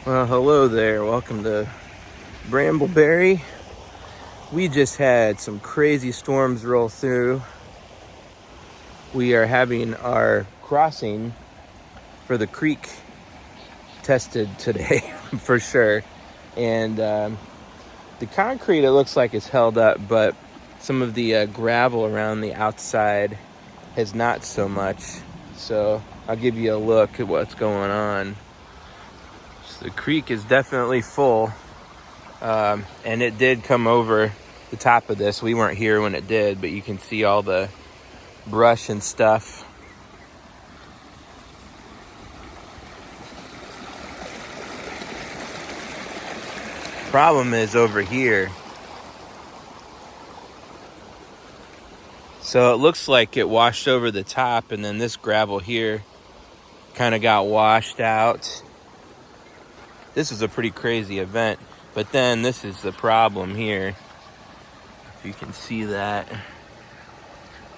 Well, hello there. Welcome to Brambleberry. We just had some crazy storms roll through. We are having our crossing for the creek tested today for sure. And the concrete, it looks like it's held up, but some of the gravel around the outside has not so much. So I'll give you a look at what's going on. So the creek is definitely full. And it did come over the top of this. We weren't here when it did, but you can see all the brush and stuff. Problem is over here. So it looks like it washed over the top, and then this gravel here kind of got washed out. This is a pretty crazy event. But then this is the problem here. If you can see that.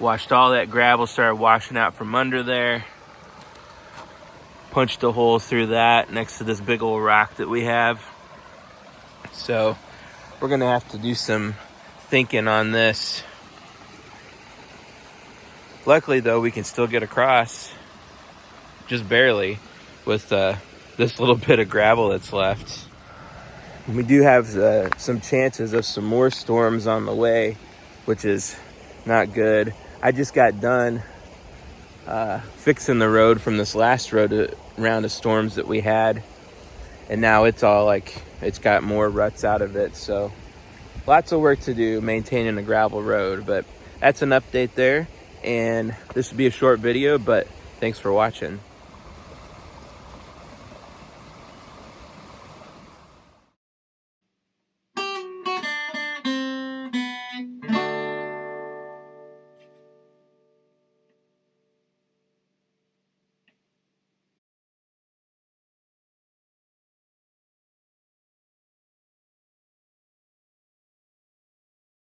Washed all that gravel, started washing out from under there. Punched a hole through that next to this big old rock that we have. So we're gonna have to do some thinking on this. Luckily though, we can still get across, just barely, with this little bit of gravel that's left. We do have some chances of some more storms on the way, which is not good. I just got done fixing the road from this last round of storms that we had, and now it's all like it's got more ruts out of it. So lots of work to do maintaining a gravel road, but that's an update there. And this will be a short video, but thanks for watching.